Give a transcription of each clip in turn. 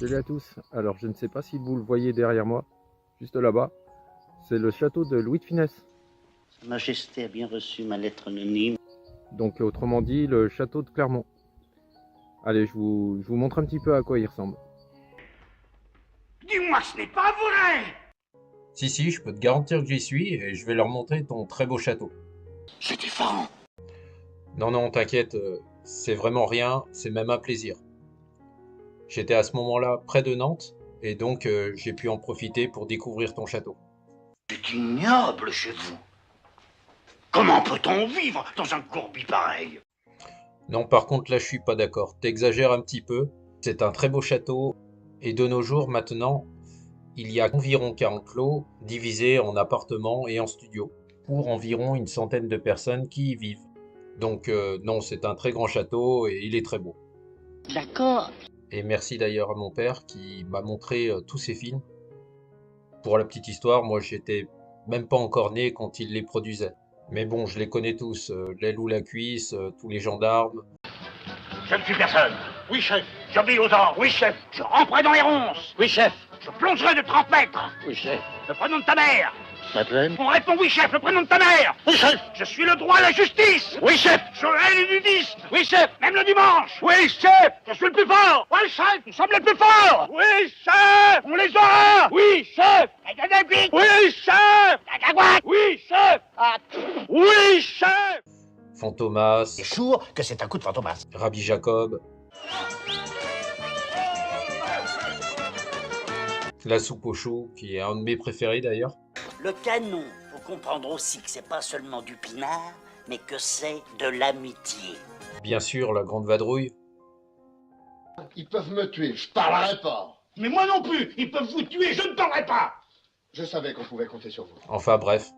Salut à tous. Alors je ne sais pas si vous le voyez derrière moi, juste là-bas. C'est le château de Louis de Funès. Sa Majesté a bien reçu ma lettre anonyme. Donc autrement dit, le château de Clermont. Allez, je vous montre un petit peu à quoi il ressemble. Dis-moi que ce n'est pas vrai! Si, je peux te garantir que j'y suis et je vais leur montrer ton très beau château. C'est différent. Non, t'inquiète, c'est vraiment rien, c'est même un plaisir. J'étais à ce moment-là près de Nantes et donc j'ai pu en profiter pour découvrir ton château. C'est ignoble chez vous. Comment peut-on vivre dans un courbi pareil? Non, par contre là je suis pas d'accord, t'exagères un petit peu. C'est un très beau château et de nos jours maintenant, il y a environ 40 lots divisés en appartements et en studios pour environ une centaine de personnes qui y vivent. Donc non, c'est un très grand château et il est très beau. D'accord. Et merci d'ailleurs à mon père qui m'a montré tous ces films. Pour la petite histoire, moi j'étais même pas encore né quand il les produisait. Mais bon, je les connais tous, l'aile ou la cuisse, tous les gendarmes. Je ne suis personne. Oui, chef. J'obéis aux ordres. Oui, chef. Je ramperai dans les ronces. Oui, chef. Je plongerai de 30 mètres. Oui, chef. Le prénom de ta mère. Madeleine. On répond oui, chef. Le prénom de ta mère. Oui, chef. Je suis le droit et la justice. Oui, chef. Je hais les nudistes. Oui, chef. Même le dimanche. Oui, chef. Je suis le plus fort. Oui, chef. Nous sommes les plus forts. Oui, chef. On les aura. Oui, chef. Oui, chef. Oui, chef. Oui, chef. Fantomas, C'est sûr que c'est un coup de fantomas. Rabbi Jacob, la soupe aux choux, qui est un de mes préférés d'ailleurs. Le canon, faut comprendre aussi que c'est pas seulement du pinard, mais que c'est de l'amitié. Bien sûr, la grande vadrouille. Ils peuvent me tuer, je parlerai pas. Mais moi non plus. Ils peuvent vous tuer. Je ne parlerai pas. Je savais qu'on pouvait compter sur vous. Enfin bref,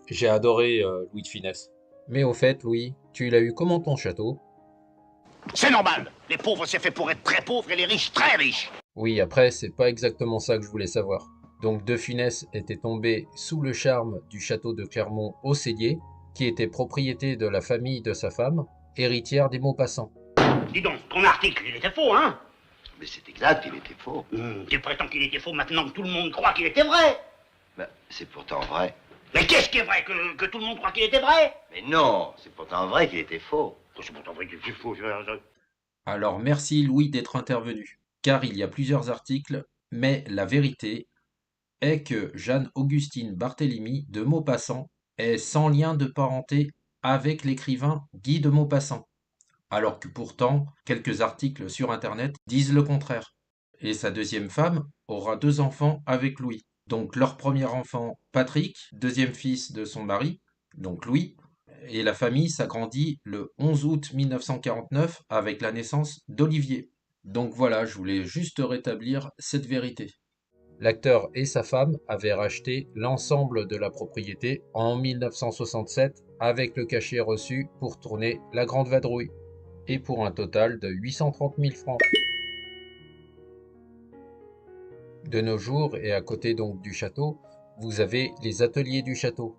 j'ai adoré Louis de Funès. Mais au fait, Louis, tu l'as eu comment ton château? C'est normal. Les pauvres, c'est fait pour être très pauvres et les riches, très riches. Oui, après, c'est pas exactement ça que je voulais savoir. Donc De Funès était tombé sous le charme du château de Clermont au Cellier, qui était propriété de la famille de sa femme, héritière des Maupassant. Dis donc, ton article, il était faux, hein? Mais c'est exact, il était faux. Tu prétends qu'il était faux maintenant que tout le monde croit qu'il était vrai. Ben, c'est pourtant vrai. Mais qu'est-ce qui est vrai? Que tout le monde croit qu'il était vrai? Mais non, c'est pourtant vrai qu'il était faux. C'est pourtant vrai qu'il était faux. Alors merci Louis d'être intervenu, car il y a plusieurs articles, mais la vérité est que Jeanne-Augustine Barthélemy de Maupassant est sans lien de parenté avec l'écrivain Guy de Maupassant, alors que pourtant quelques articles sur Internet disent le contraire. Et sa deuxième femme aura 2 enfants avec Louis. Donc leur premier enfant, Patrick, deuxième fils de son mari, donc Louis, et la famille s'agrandit le 11 août 1949 avec la naissance d'Olivier. Donc voilà, je voulais juste rétablir cette vérité. L'acteur et sa femme avaient racheté l'ensemble de la propriété en 1967 avec le cachet reçu pour tourner La Grande Vadrouille, et pour un total de 830 000 francs. De nos jours, et à côté donc du château, vous avez les ateliers du château.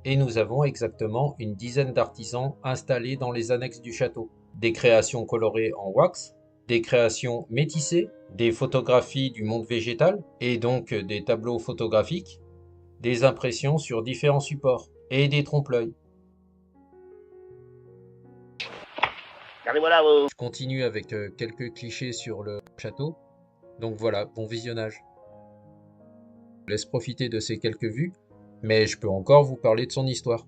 Et nous avons exactement une dizaine d'artisans installés dans les annexes du château. Des créations colorées en wax, des créations métissées, des photographies du monde végétal, et donc des tableaux photographiques, des impressions sur différents supports, et des trompe-l'œil. Regardez, voilà vos... Je continue avec quelques clichés sur le château. Donc voilà, bon visionnage. Je laisse profiter de ces quelques vues, mais je peux encore vous parler de son histoire.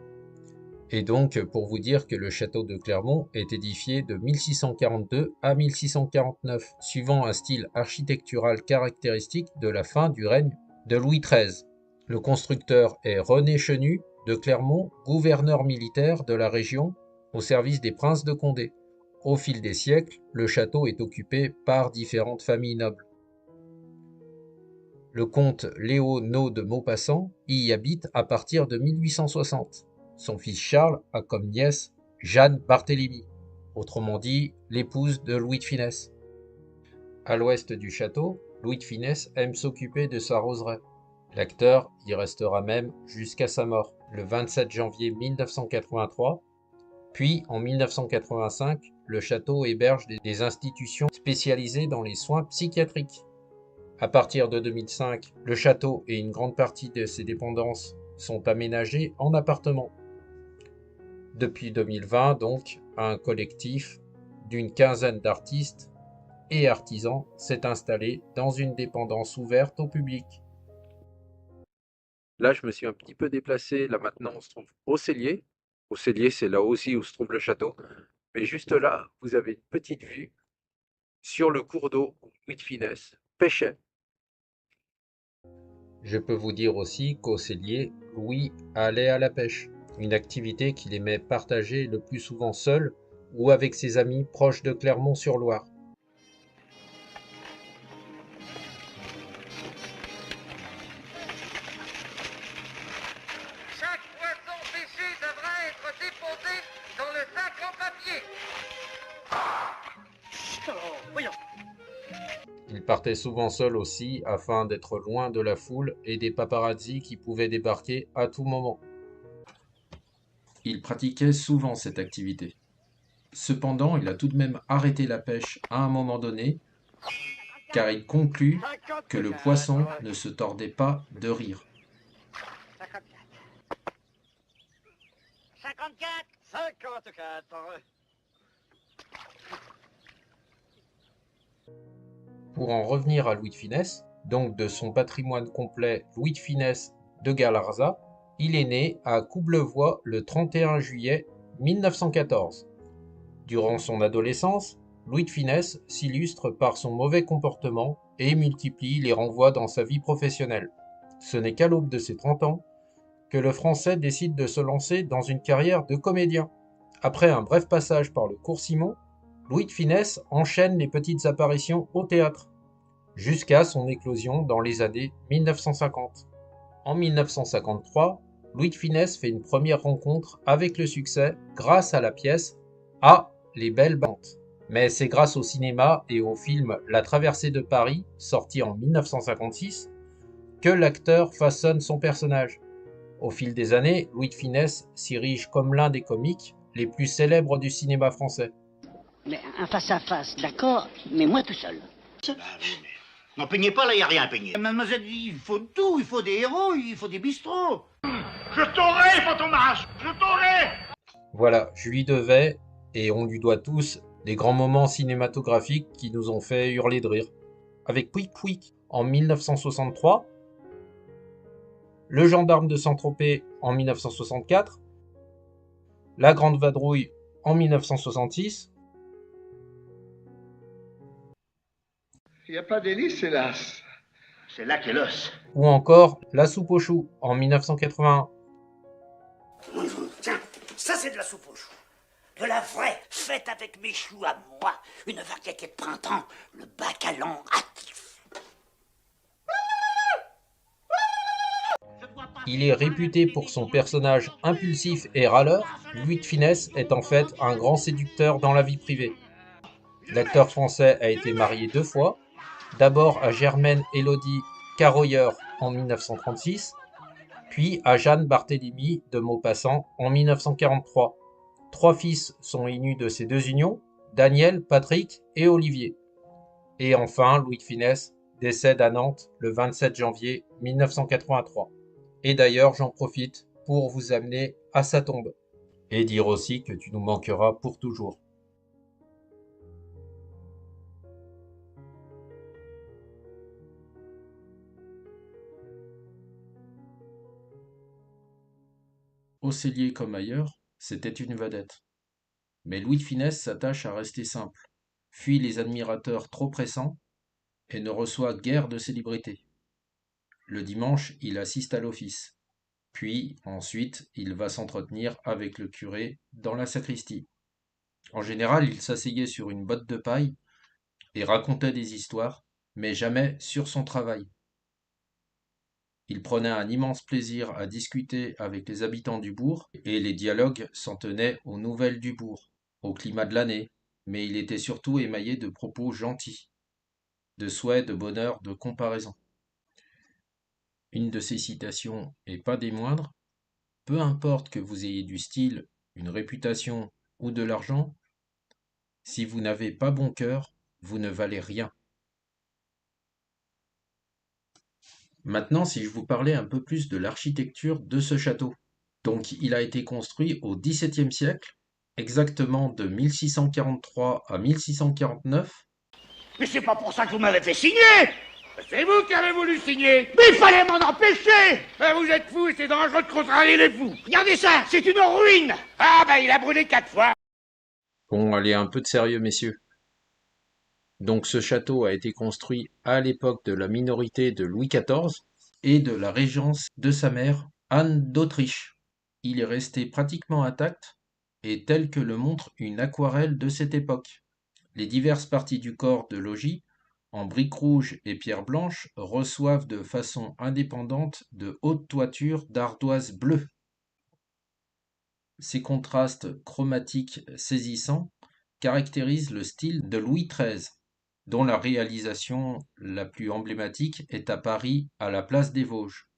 Et donc, pour vous dire que le château de Clermont est édifié de 1642 à 1649, suivant un style architectural caractéristique de la fin du règne de Louis XIII. Le constructeur est René Chenu de Clermont, gouverneur militaire de la région, au service des princes de Condé. Au fil des siècles, le château est occupé par différentes familles nobles. Le comte Léonaud de Maupassant y habite à partir de 1860. Son fils Charles a comme nièce Jeanne Barthélemy, autrement dit l'épouse de Louis de Funès. À l'ouest du château, Louis de Funès aime s'occuper de sa roseraie. L'acteur y restera même jusqu'à sa mort, le 27 janvier 1983, Puis, en 1985, le château héberge des institutions spécialisées dans les soins psychiatriques. À partir de 2005, le château et une grande partie de ses dépendances sont aménagés en appartements. Depuis 2020, donc, un collectif d'une quinzaine d'artistes et artisans s'est installé dans une dépendance ouverte au public. Là, je me suis un petit peu déplacé. Là, maintenant, on se trouve au Cellier. Au Cellier, c'est là aussi où se trouve le château. Mais juste là, vous avez une petite vue sur le cours d'eau où Louis de Funès pêchait. Je peux vous dire aussi qu'au Cellier, Louis allait à la pêche, une activité qu'il aimait partager le plus souvent seul ou avec ses amis proches de Clermont-sur-Loire. Chaque poisson pêché devra être déposé dans le sac en papier. Voyons. Il partait souvent seul aussi afin d'être loin de la foule et des paparazzis qui pouvaient débarquer à tout moment. Il pratiquait souvent cette activité. Cependant, il a tout de même arrêté la pêche à un moment donné, car il conclut que le poisson ne se tordait pas de rire. 54. 54. Pour en revenir à Louis de Funès, donc de son patrimoine complet Louis de Funès de Galarza, il est né à Coublevoie le 31 juillet 1914. Durant son adolescence, Louis de Funès s'illustre par son mauvais comportement et multiplie les renvois dans sa vie professionnelle. Ce n'est qu'à l'aube de ses 30 ans que le Français décide de se lancer dans une carrière de comédien. Après un bref passage par le Cours Simon, Louis de Funès enchaîne les petites apparitions au théâtre, jusqu'à son éclosion dans les années 1950. En 1953, Louis de Funès fait une première rencontre avec le succès grâce à la pièce « Ah, les belles bandes ». Mais c'est grâce au cinéma et au film La Traversée de Paris, sorti en 1956, que l'acteur façonne son personnage. Au fil des années, Louis de Funès s'érige comme l'un des comiques les plus célèbres du cinéma français. Mais un face-à-face, d'accord, mais moi tout seul. N'en peignez pas, là, il n'y a rien à peigner. Mademoiselle, il faut tout, il faut des héros, il faut des bistrots. Je t'aurai, Fantomas. Je t'aurai. Voilà, je lui devais, et on lui doit tous, des grands moments cinématographiques qui nous ont fait hurler de rire. Avec Pouic Pouic en 1963, Le Gendarme de Saint-Tropez en 1964, La Grande Vadrouille en 1966, Il n'y a pas d'hélice, hélas. C'est là qu'est l'os. ou encore La Soupe aux choux en 1981. Tiens, ça c'est de la soupe aux choux. De la vraie, faite avec mes choux à moi. Une variété de printemps, le bacalan hâtif. Il est réputé pour son personnage impulsif et râleur. Louis de Funès est en fait un grand séducteur dans la vie privée. L'acteur français a été marié 2 fois, d'abord à Germaine Élodie Carroyer en 1936, puis à Jeanne Barthélemy de Maupassant en 1943. 3 fils sont issus de ces 2 unions, Daniel, Patrick et Olivier. Et enfin, Louis de Funès décède à Nantes le 27 janvier 1983. Et d'ailleurs, j'en profite pour vous amener à sa tombe. Et dire aussi que tu nous manqueras pour toujours. Au Cellier comme ailleurs, c'était une vedette. Mais Louis de Funès s'attache à rester simple, fuit les admirateurs trop pressants et ne reçoit guère de célébrités. Le dimanche, il assiste à l'office. Puis, ensuite, il va s'entretenir avec le curé dans la sacristie. En général, il s'asseyait sur une botte de paille et racontait des histoires, mais jamais sur son travail. Il prenait un immense plaisir à discuter avec les habitants du bourg, et les dialogues s'en tenaient aux nouvelles du bourg, au climat de l'année, mais il était surtout émaillé de propos gentils, de souhaits, de bonheur, de comparaison. Une de ses citations, et pas des moindres: peu importe que vous ayez du style, une réputation ou de l'argent, si vous n'avez pas bon cœur, vous ne valez rien. Maintenant, si je vous parlais un peu plus de l'architecture de ce château. Donc, il a été construit au XVIIe siècle, exactement de 1643 à 1649. Mais c'est pas pour ça que vous m'avez fait signer. C'est vous qui avez voulu signer. Mais il fallait m'en empêcher. Vous êtes fous et c'est dangereux de contrarier les fous. Regardez ça, c'est une ruine. Ah ben il a brûlé 4 fois. Bon, allez, un peu de sérieux, messieurs. Donc ce château a été construit à l'époque de la minorité de Louis XIV et de la régence de sa mère, Anne d'Autriche. Il est resté pratiquement intact et tel que le montre une aquarelle de cette époque. Les diverses parties du corps de logis, en briques rouges et pierres blanches, reçoivent de façon indépendante de hautes toitures d'ardoise bleue. Ces contrastes chromatiques saisissants caractérisent le style de Louis XIII, dont la réalisation la plus emblématique est à Paris, à la place des Vosges.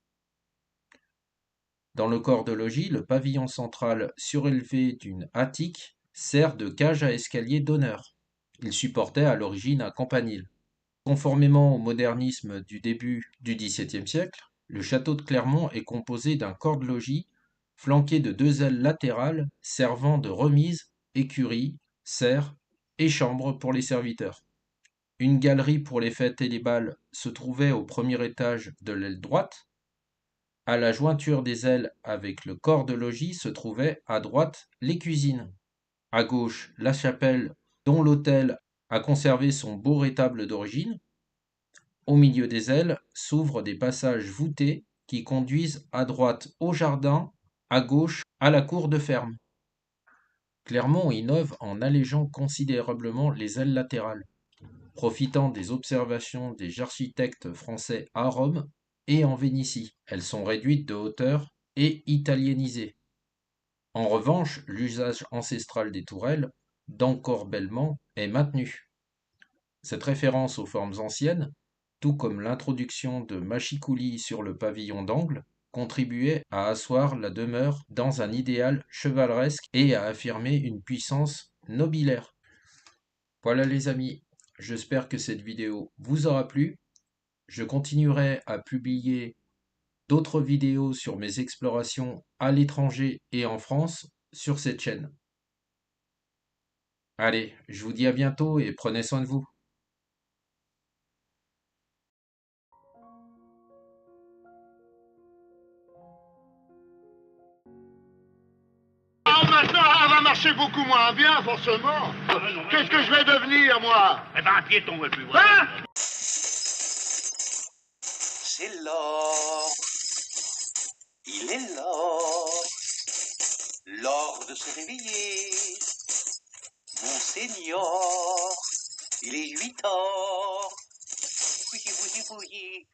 Dans le corps de logis, le pavillon central surélevé d'une attique sert de cage à escalier d'honneur. Il supportait à l'origine un campanile. Conformément au modernisme du début du XVIIe siècle, le château de Clermont est composé d'un corps de logis flanqué de 2 ailes latérales servant de remise, écurie, serre et chambre pour les serviteurs. Une galerie pour les fêtes et les bals se trouvait au premier étage de l'aile droite. À la jointure des ailes avec le corps de logis se trouvaient à droite les cuisines. À gauche, la chapelle dont l'autel a conservé son beau rétable d'origine. Au milieu des ailes s'ouvrent des passages voûtés qui conduisent à droite au jardin, à gauche à la cour de ferme. Clermont innove en allégeant considérablement les ailes latérales, profitant des observations des architectes français à Rome et en Vénétie. Elles sont réduites de hauteur et italienisées. En revanche, l'usage ancestral des tourelles, d'encorbellement, est maintenu. Cette référence aux formes anciennes, tout comme l'introduction de machicoulis sur le pavillon d'angle, contribuait à asseoir la demeure dans un idéal chevaleresque et à affirmer une puissance nobiliaire. Voilà les amis, j'espère que cette vidéo vous aura plu. Je continuerai à publier d'autres vidéos sur mes explorations à l'étranger et en France sur cette chaîne. Allez, je vous dis à bientôt et prenez soin de vous. Ah, maintenant, elle va marcher beaucoup moins bien, forcément. Qu'est-ce que je vais devenir, moi? Eh ben un piéton va plus voir. C'est l'or, il est l'or, l'or de se réveiller, Monseigneur, il est 8 heures, bouilli, bouilli, bouilli.